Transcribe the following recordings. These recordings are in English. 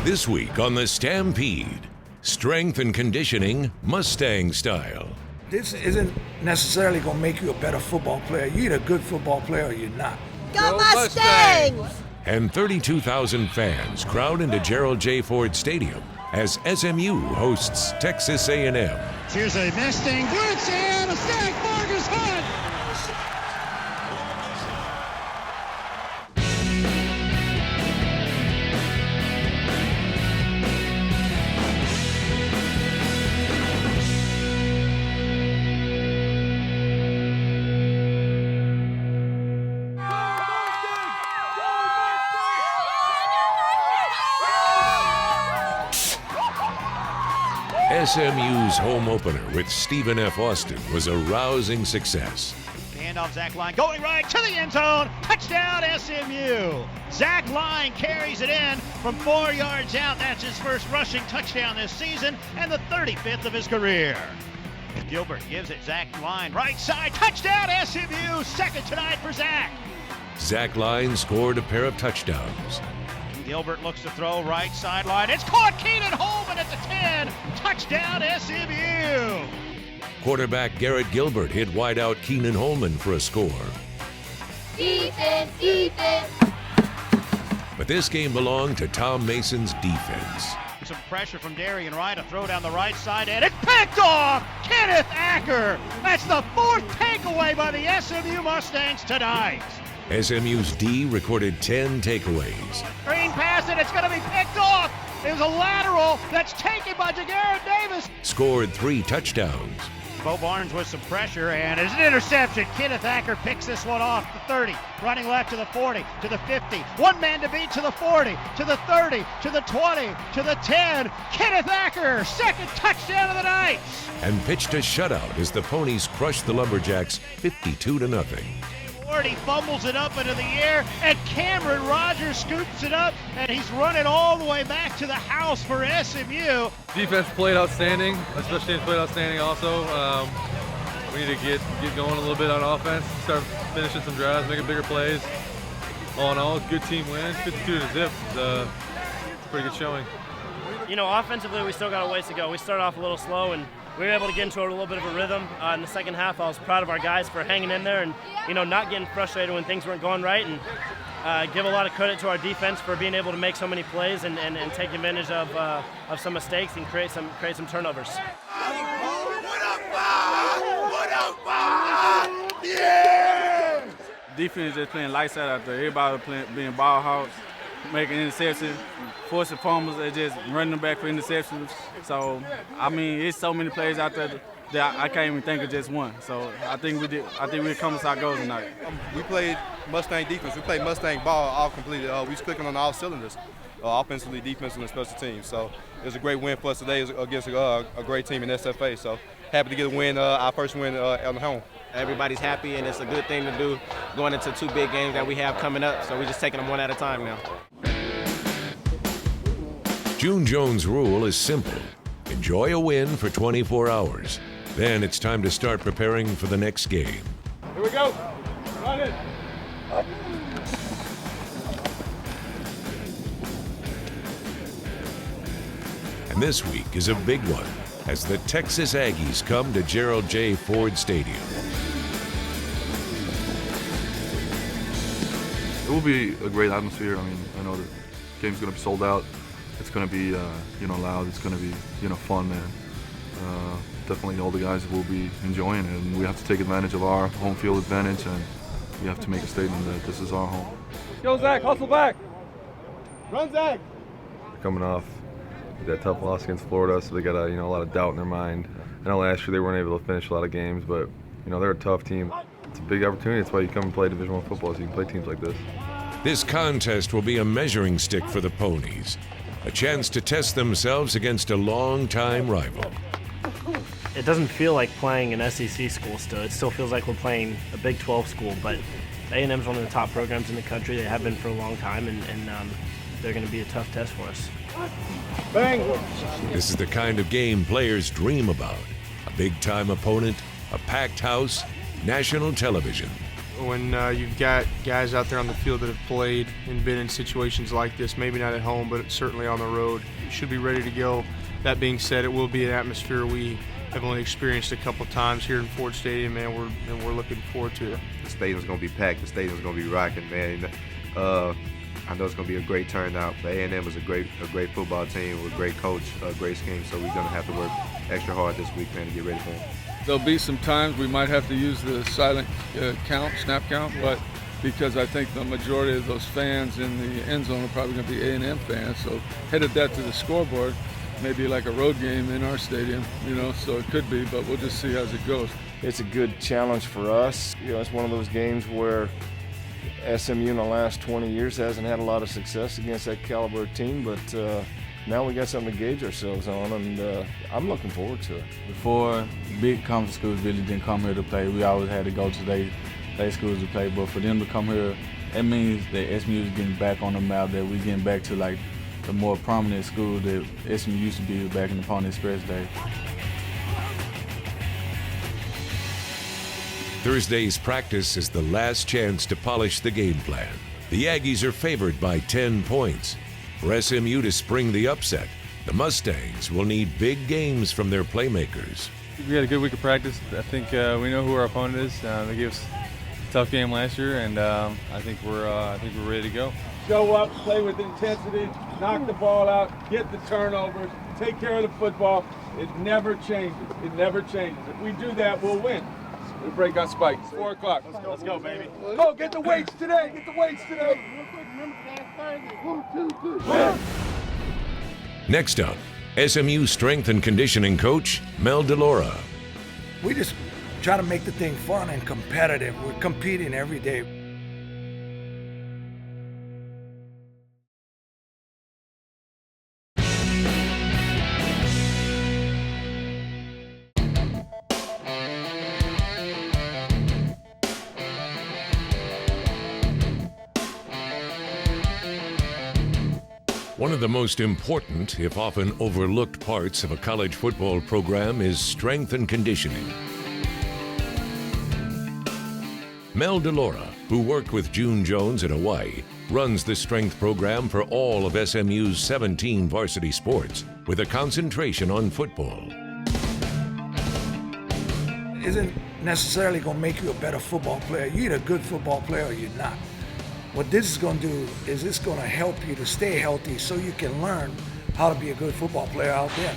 This week on the Stampede, strength and conditioning Mustang style. This isn't necessarily going to make you a better football player. You're either a good football player or you're not. Go Mustangs! And 32,000 fans crowd into Gerald J. Ford Stadium as SMU hosts Texas A&M. Here's a Mustang blitz and a sack. Marcus Hunt. SMU's home opener with Stephen F. Austin was a rousing success. Handoff, Zach Line going right to the end zone. Touchdown, SMU. Zach Line carries it in from 4 yards out. That's his first rushing touchdown this season and the 35th of his career. Gilbert gives it Zach Line right side. Touchdown, SMU. Second tonight for Zach. Zach Line scored a pair of touchdowns. Gilbert looks to throw right sideline. It's caught. Keenan Holman at the 10. Touchdown, SMU. Quarterback Garrett Gilbert hit wideout Keenan Holman for a score. Defense, defense. But this game belonged to Tom Mason's defense. Some pressure from Darian Wright. A throw down the right side, and it's picked off. Kenneth Acker. That's the fourth takeaway by the SMU Mustangs tonight. SMU's D recorded 10 takeaways. Green pass, and it's going to be picked off. It was a lateral that's taken by Jagarin Davis. Scored 3 touchdowns. Bo Barnes with some pressure, and it's an interception. Kenneth Acker picks this one off. The 30, running left to the 40, to the 50. One man to beat to the 40, to the 30, to the 20, to the 10. Kenneth Acker, second touchdown of the night. And pitched a shutout as the Ponies crushed the Lumberjacks 52-0. He fumbles it up into the air, and Cameron Rogers scoops it up, and he's running all the way back to the house for SMU. Defense played outstanding, especially teams played outstanding also. We need to get going a little bit on offense, start finishing some drives, making bigger plays. All in all, good team win, 52-0. It's a pretty good showing. You know, offensively, we still got a ways to go. We started off a little slow, and we were able to get into a little bit of a rhythm in the second half. I was proud of our guys for hanging in there and, you know, not getting frustrated when things weren't going right, and give a lot of credit to our defense for being able to make so many plays and take advantage of some mistakes and create some turnovers. Yeah! Defense is just playing lights out there. Everybody being ball hogs, making interceptions, forcing fumbles, and just running them back for interceptions. So, I mean, it's so many plays out there that I can't even think of just one. So, I think we accomplished our goals tonight. We played Mustang defense. We played Mustang ball all completed. We was clicking on all cylinders, offensively, defensively, and special teams. So, it was a great win for us today against a great team in SFA. So, happy to get a win, our first win on the home. Everybody's happy, and it's a good thing to do going into 2 big games that we have coming up. So we're just taking them one at a time now. June Jones' rule is simple. Enjoy a win for 24 hours. Then it's time to start preparing for the next game. Here we go. Run it. And this week is a big one as the Texas Aggies come to Gerald J. Ford Stadium. It will be a great atmosphere. I mean, I know the game's going to be sold out. It's going to be, loud. It's going to be, fun, man. Definitely all the guys will be enjoying it, and we have to take advantage of our home field advantage, and we have to make a statement that this is our home. Go, Zach, hustle back. Run, Zach. Coming off that tough loss against Florida, so they got a lot of doubt in their mind. I know last year they weren't able to finish a lot of games, but they're a tough team. It's a big opportunity. That's why you come and play Division I football, so you can play teams like this. This contest will be a measuring stick for the Ponies, a chance to test themselves against a longtime rival. It doesn't feel like playing an SEC school still. It still feels like we're playing a Big 12 school, but A&M's one of the top programs in the country. They have been for a long time, and they're going to be a tough test for us. Bang! This is the kind of game players dream about. A big-time opponent, a packed house, national television. when you've got guys out there on the field that have played and been in situations like this, maybe not at home, but certainly on the road. You should be ready to go. That being said, it will be an atmosphere we have only experienced a couple times here in Ford Stadium, man. We're looking forward to it. The stadium's going to be packed. The stadium's going to be rocking, man. I know it's going to be a great turnout. But A&M is a great football team with a great coach, a great scheme. So we're going to have to work extra hard this week, man, to get ready for them. There'll be some times we might have to use the silent snap count, but because I think the majority of those fans in the end zone are probably going to be A&M fans, so headed that to the scoreboard, maybe like a road game in our stadium, so it could be, but we'll just see as it goes. It's a good challenge for us. It's one of those games where SMU in the last 20 years hasn't had a lot of success against that caliber of team, but now we got something to gauge ourselves on, and I'm looking forward to it. Before, big conference schools really didn't come here to play. We always had to go to their schools to play, but for them to come here, that means that SMU is getting back on the map, that we're getting back to like the more prominent school that SMU used to be back in the Pony Express days. Thursday's practice is the last chance to polish the game plan. The Aggies are favored by 10 points. For SMU to spring the upset, the Mustangs will need big games from their playmakers. We had a good week of practice. I think we know who our opponent is. They gave us a tough game last year, and I think we're ready to go. Show up, play with intensity, knock the ball out, get the turnovers, take care of the football. It never changes. It never changes. If we do that, we'll win. We break our spikes. 4 o'clock. Let's go, baby. Go, get the weights today. Get the weights today. Next up, SMU strength and conditioning coach Mel DeLaura. We just try to make the thing fun and competitive. We're competing every day. One of the most important, if often overlooked parts of a college football program is strength and conditioning. Mel DeLaura, who worked with June Jones at Hawaii, runs the strength program for all of SMU's 17 varsity sports, with a concentration on football. It isn't necessarily going to make you a better football player. You're either a good football player or you're not. What this is going to do is it's going to help you to stay healthy so you can learn how to be a good football player out there.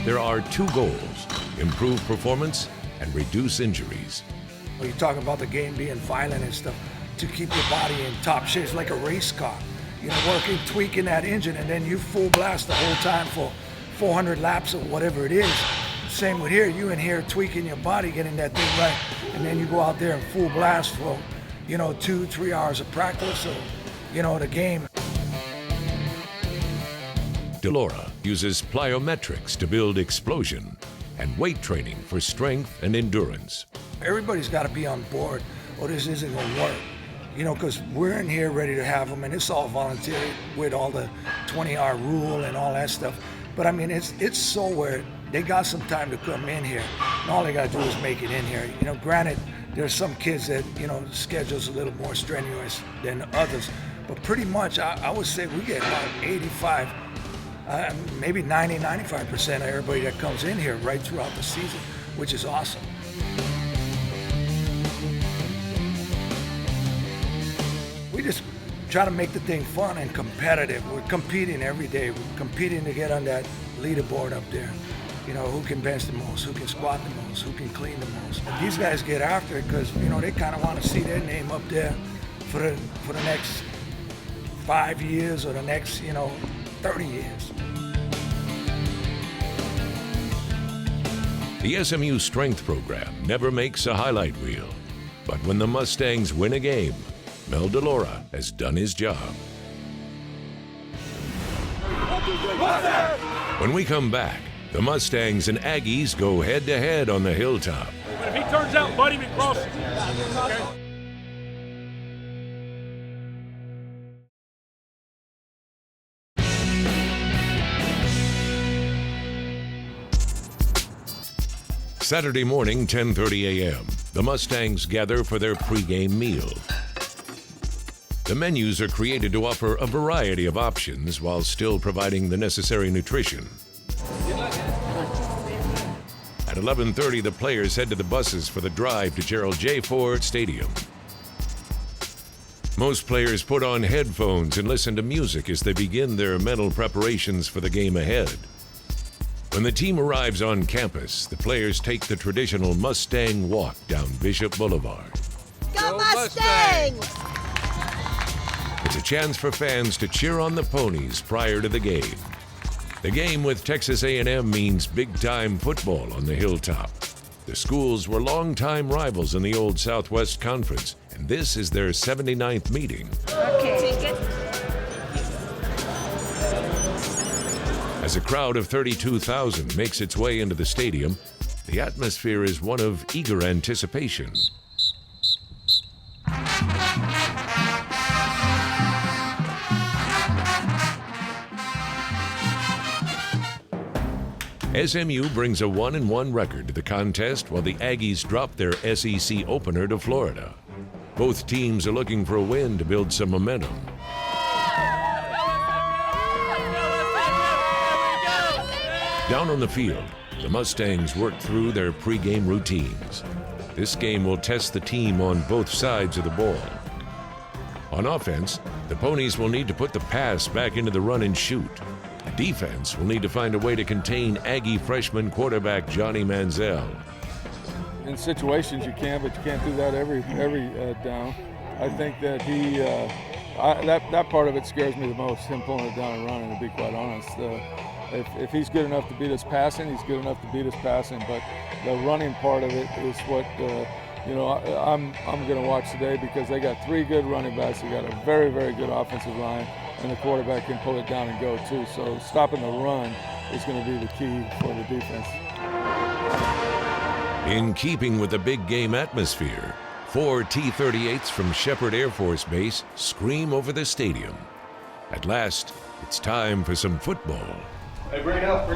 There are 2 goals: improve performance and reduce injuries. When you're talking about the game being violent and stuff, to keep your body in top shape, it's like a race car. Working, tweaking that engine, and then you full blast the whole time for 400 laps or whatever it is. Same with here, you in here tweaking your body, getting that thing right, and then you go out there and full blast for, 2-3 hours of practice or, the game. DeLaura uses plyometrics to build explosion and weight training for strength and endurance. Everybody's got to be on board or this isn't going to work. Because we're in here ready to have them, and it's all voluntary with all the 20-hour rule and all that stuff. But I mean, it's so where they got some time to come in here, and all they got to do is make it in here. Granted, there's some kids that, schedule's a little more strenuous than others, but pretty much I would say we get about 85, maybe 90, 95% of everybody that comes in here right throughout the season, which is awesome. We just try to make the thing fun and competitive. We're competing every day. We're competing to get on that leaderboard up there. Who can bench the most, who can squat the most, who can clean the most. And these guys get after it because, they kind of want to see their name up there for the next 5 years or the next, 30 years. The SMU strength program never makes a highlight reel. But when the Mustangs win a game, Mel DeLaura has done his job. When we come back, the Mustangs and Aggies go head-to-head on the hilltop. But if he turns out, Buddy McCross. Saturday morning, 10:30 a.m., the Mustangs gather for their pregame meal. The menus are created to offer a variety of options while still providing the necessary nutrition. At 11:30, the players head to the buses for the drive to Gerald J. Ford Stadium. Most players put on headphones and listen to music as they begin their mental preparations for the game ahead. When the team arrives on campus, the players take the traditional Mustang walk down Bishop Boulevard. Go Mustangs! It's a chance for fans to cheer on the ponies prior to the game. The game with Texas A&M means big-time football on the hilltop. The schools were longtime rivals in the old Southwest Conference, and this is their 79th meeting. Okay. As a crowd of 32,000 makes its way into the stadium, the atmosphere is one of eager anticipation. SMU brings a 1-1 record to the contest while the Aggies drop their SEC opener to Florida. Both teams are looking for a win to build some momentum. Down on the field, the Mustangs work through their pregame routines. This game will test the team on both sides of the ball. On offense, the Ponies will need to put the pass back into the run and shoot. The defense will need to find a way to contain Aggie freshman quarterback Johnny Manziel. In situations you can, but you can't do that every down. I think that that part of it scares me the most, him pulling it down and running, to be quite honest. If he's good enough to beat us passing, he's good enough to beat us passing. But the running part of it is what I'm going to watch today, because they got three good running backs. They got a very, very good offensive line, and the quarterback can pull it down and go too. So stopping the run is going to be the key for the defense. In keeping with the big game atmosphere, 4 T-38s from Shepherd Air Force Base scream over the stadium. At last, it's time for some football. Hey, bring it up.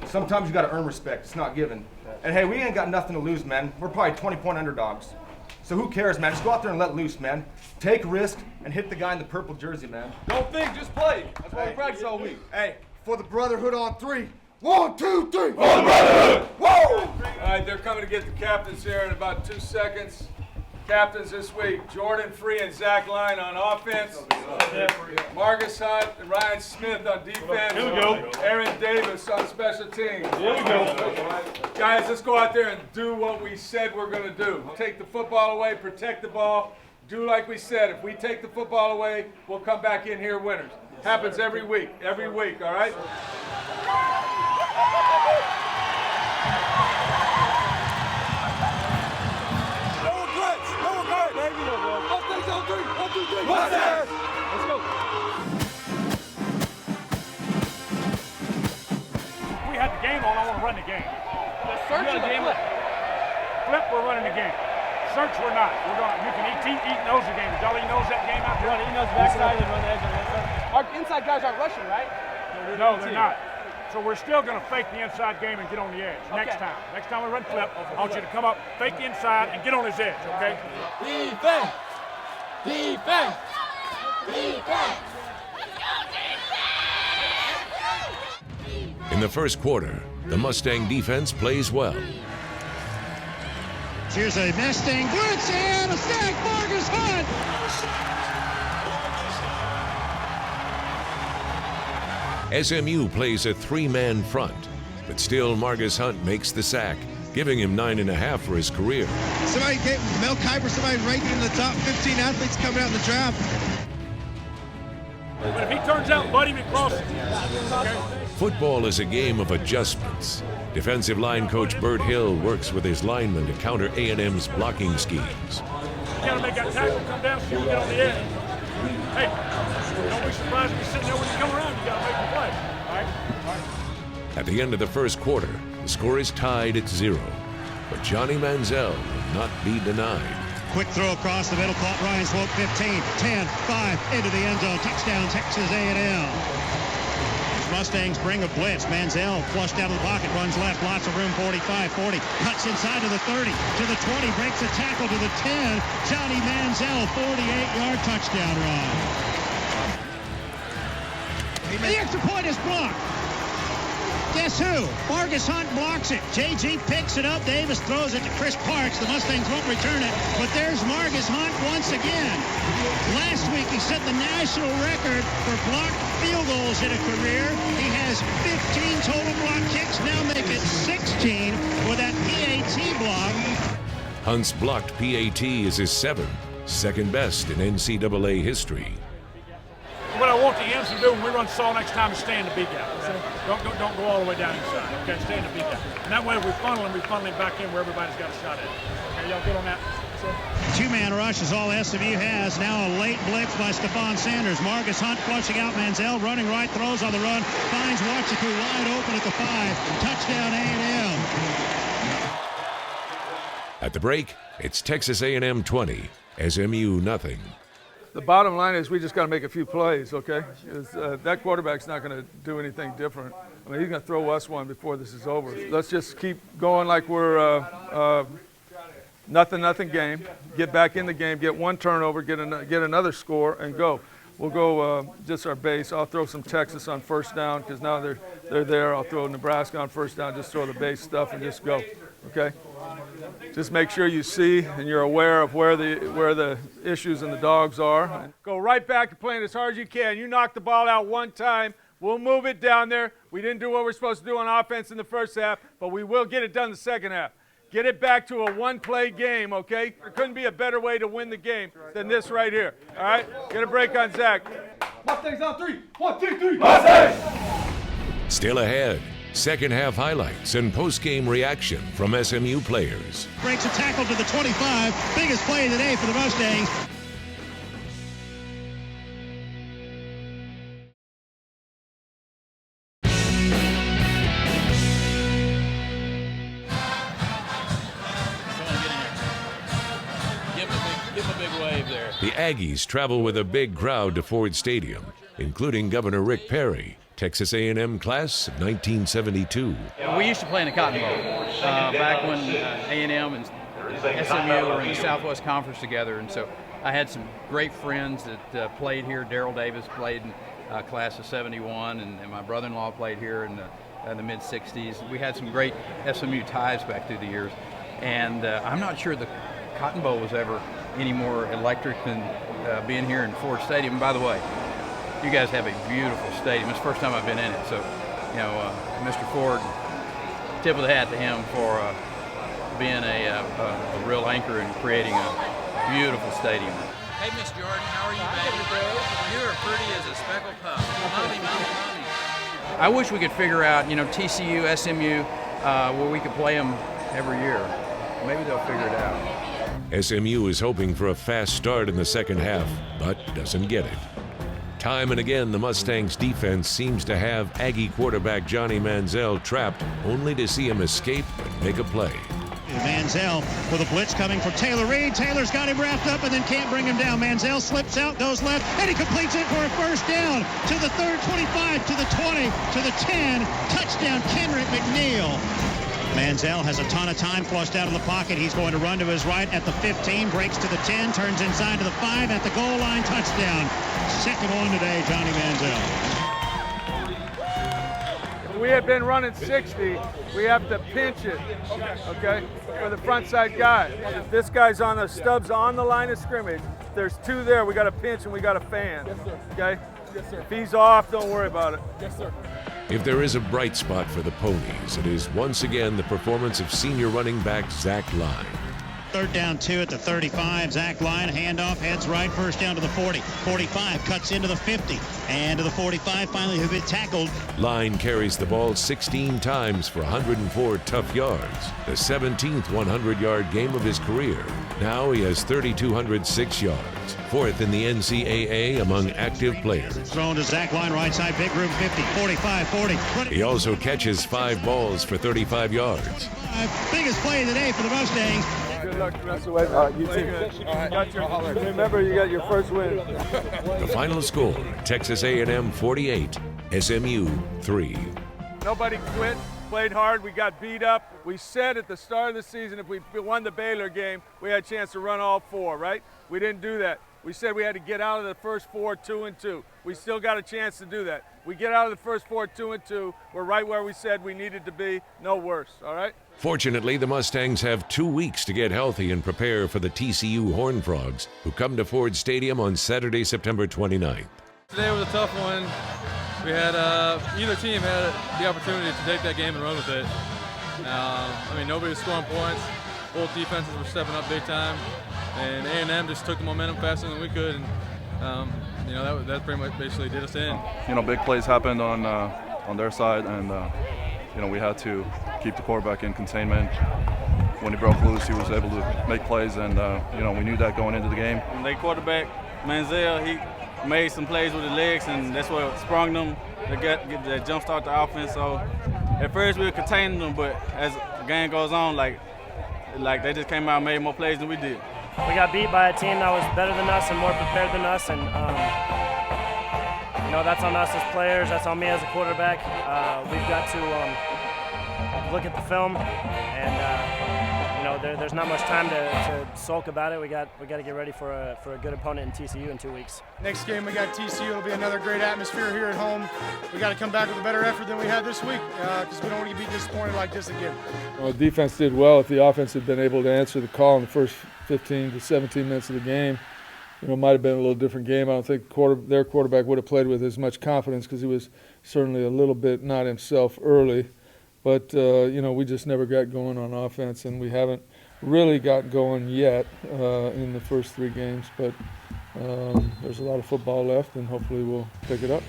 Sometimes you gotta earn respect, it's not given. And hey, we ain't got nothing to lose, man. We're probably 20-point underdogs. So who cares, man? Just go out there and let loose, man. Take risk and hit the guy in the purple jersey, man. Don't think, just play. That's why we practice all week. Hey, for the brotherhood on 3. 1, 2, 3. For the brotherhood! Whoa! All right, they're coming to get the captains here in about 2 seconds. Captains this week, Jordan Free and Zach Line on offense. Marcus Hunt and Ryan Smith on defense. Here we go. Aaron Davis on special teams. Here we go. Guys, let's go out there and do what we said we're going to do. Take the football away, protect the ball. Do like we said. If we take the football away, we'll come back in here winners. Happens every week, all right? Let's go. We had the game on, I want to run the game. The search of the flip. Flip, we're running the game. Search, we're not. You can eat knows the game. Jolly knows that game out there. He knows the backside and run the edge on the inside. Our inside guys aren't rushing, right? No, they're not. So we're still going to fake the inside game and get on the edge. Next time we run flip, I want you to come up, fake the inside, and get on his edge, okay? Defense! Defense! Defense! In the first quarter, the Mustang defense plays well. Here's a Mustang blitz and a sack, Marcus Hunt! SMU plays a 3-man front, but still Marcus Hunt makes the sack, giving him 9.5 for his career. Somebody get Mel Kiper, somebody ranking in the top 15 athletes coming out in the draft. But if he turns out Buddy McCross, okay? Football is a game of adjustments. Defensive line coach Bert Hill works with his linemen to counter A&M's blocking schemes. You gotta make that tackle come down so you can get on the edge. Hey, don't be surprised if you're sitting there when you come around. You gotta make the play. All right? At the end of the first quarter, the score is tied at 0. But Johnny Manziel will not be denied. Quick throw across the middle, caught Ryan Swope, 15, 10, 5, into the end zone. Touchdown, Texas A&M. Mustangs bring a blitz. Manziel flushed out of the pocket, runs left, lots of room, 45, 40, cuts inside to the 30, to the 20, breaks a tackle to the 10. Johnny Manziel, 48-yard touchdown run. The extra point is blocked. Guess who? Marcus Hunt blocks it. JG picks it up. Davis throws it to Chris Parks. The Mustangs won't return it, but there's Marcus Hunt once again. Last week he set the national record for blocked field goals in a career. He has 15 total block kicks, now make it 16 with that PAT block. Hunt's blocked PAT is his 7th, second best in NCAA history. What I want the ends to do when we run saw next time is stay in the B gap. Okay? Don't go all the way down inside. Okay, stay in the B gap. And that way, if we funnel him back in where everybody's got a shot at it. Okay, y'all good on that? Two-man rush is all SMU has. Now a late blitz by Stephon Sanders. Marcus Hunt flushing out Manziel, running right, throws on the run, finds Wachiku wide open at the 5. Touchdown A&M. At the break, it's Texas A&M 20, SMU nothing. The bottom line is we just got to make a few plays, okay? That quarterback's not going to do anything different. I mean, he's going to throw us one before this is over. Let's just keep going like we're nothing game. Get back in the game, get one turnover, get another score, and go. We'll go just our base. I'll throw some Texas on first down because now they're there. I'll throw Nebraska on first down, just throw the base stuff and just go, okay? Just make sure you see and you're aware of where the issues and the dogs are. Go right back to playing as hard as you can. You knock the ball out one time, we'll move it down there. We didn't do what we're supposed to do on offense in the first half, but we will get it done in the second half. Get it back to a one-play game, okay? There couldn't be a better way to win the game than this right here, all right? Get a break on Zach. Mustangs on 3. 1, 2, 3. Mustangs! Still ahead. Second half highlights and post-game reaction from SMU players. Breaks a tackle to the 25. Biggest play of the day for the Mustangs. Give him a big wave there. The Aggies travel with a big crowd to Ford Stadium, including Governor Rick Perry, Texas A&M class of 1972. We used to play in the Cotton Bowl back when A&M and SMU were in the Southwest Conference together, and so I had some great friends that played here. Daryl Davis played in class of 71, and my brother-in-law played here in the mid-60s. We had some great SMU ties back through the years, and I'm not sure the Cotton Bowl was ever any more electric than being here in Ford Stadium. And by the way, you guys have a beautiful stadium. It's the first time I've been in it, so, you know, Mr. Ford, tip of the hat to him for being a real anchor in creating a beautiful stadium. Hey, Miss Jordan, how are you, baby? You're pretty as a speckled pup. Mommy. I wish we could figure out, you know, TCU, SMU, where we could play them every year. Maybe they'll figure it out. SMU is hoping for a fast start in the second half, but doesn't get it. Time and again, the Mustangs defense seems to have Aggie quarterback Johnny Manziel trapped, only to see him escape and make a play. Manziel with a blitz coming for Taylor Reed. Taylor's got him wrapped up and then can't bring him down. Manziel slips out, goes left, and he completes it for a first down to the 25, to the 20, to the 10. Touchdown, Kenrick McNeil. Manziel has a ton of time flushed out of the pocket. He's going to run to his right at the 15, breaks to the 10, turns inside to the 5, at the goal line, touchdown. Second one today, Johnny Manziel. If we had been running 60, we have to pinch it, okay, for the front side guy. If this guy's on the stubs on the line of scrimmage, there's two there, we got to pinch and we got to fan, okay? Yes, sir. If he's off, don't worry about it. Yes, sir. If there is a bright spot for the Ponies, it is once again the performance of senior running back Zach Line. Third down 2 at the 35. Zach Line, handoff, heads right, first down to the 40. 45, cuts into the 50, and to the 45, finally who been tackled. Line carries the ball 16 times for 104 tough yards, the 17th 100-yard game of his career. Now he has 3,206 yards, fourth in the NCAA among active players. Thrown to Zach Line, right side, big room, 50, 45, 40. He also catches 5 balls for 35 yards. Biggest play of the day for the Mustangs. Good luck the rest of the way. All right, you too. Remember, you got your first win. The final score, Texas A&M 48, SMU 3. Nobody quit, played hard, we got beat up. We said at the start of the season if we won the Baylor game, we had a chance to run all 4, right? We didn't do that. We said we had to get out of the first 4 2-2. We still got a chance to do that. We get out of the first 4 2-2. We're right where we said we needed to be, no worse, all right? Fortunately, the Mustangs have 2 weeks to get healthy and prepare for the TCU Horned Frogs, who come to Ford Stadium on Saturday, September 29th. Today was a tough one. We had either team had the opportunity to take that game and run with it. I mean, nobody was scoring points. Both defenses were stepping up big time, and A&M just took the momentum faster than we could. And you know, that pretty much basically did us in. You know, big plays happened on their side, and you know, we had to keep the quarterback in containment. When he broke loose, he was able to make plays, and you know, we knew that going into the game. And their quarterback, Manziel, he made some plays with his legs, and that's what sprung them to get that jump start the offense. So at first we were containing them, but as the game goes on, like they just came out and made more plays than we did. We got beat by a team that was better than us and more prepared than us, and you know, that's on us as players, that's on me as a quarterback. We've got to look at the film, and you know, there's not much time to sulk about it. We got to get ready for a good opponent in TCU in 2 weeks. Next game we got TCU. It'll be another great atmosphere here at home. We got to come back with a better effort than we had this week because we don't want to be disappointed like this again. Well, the defense did well. If the offense had been able to answer the call in the first 15 to 17 minutes of the game, you know, it might have been a little different game. I don't think their quarterback would have played with as much confidence because he was certainly a little bit not himself early. But, you know, we just never got going on offense, and we haven't really got going yet in the first 3 games. But there's a lot of football left, and hopefully we'll pick it up.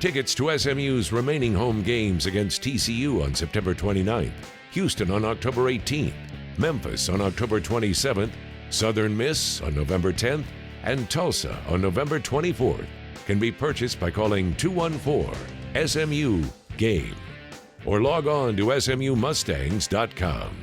Tickets to SMU's remaining home games against TCU on September 29th, Houston on October 18th, Memphis on October 27th, Southern Miss on November 10th, and Tulsa on November 24th can be purchased by calling 214-SMU-GAME or log on to SMUMustangs.com.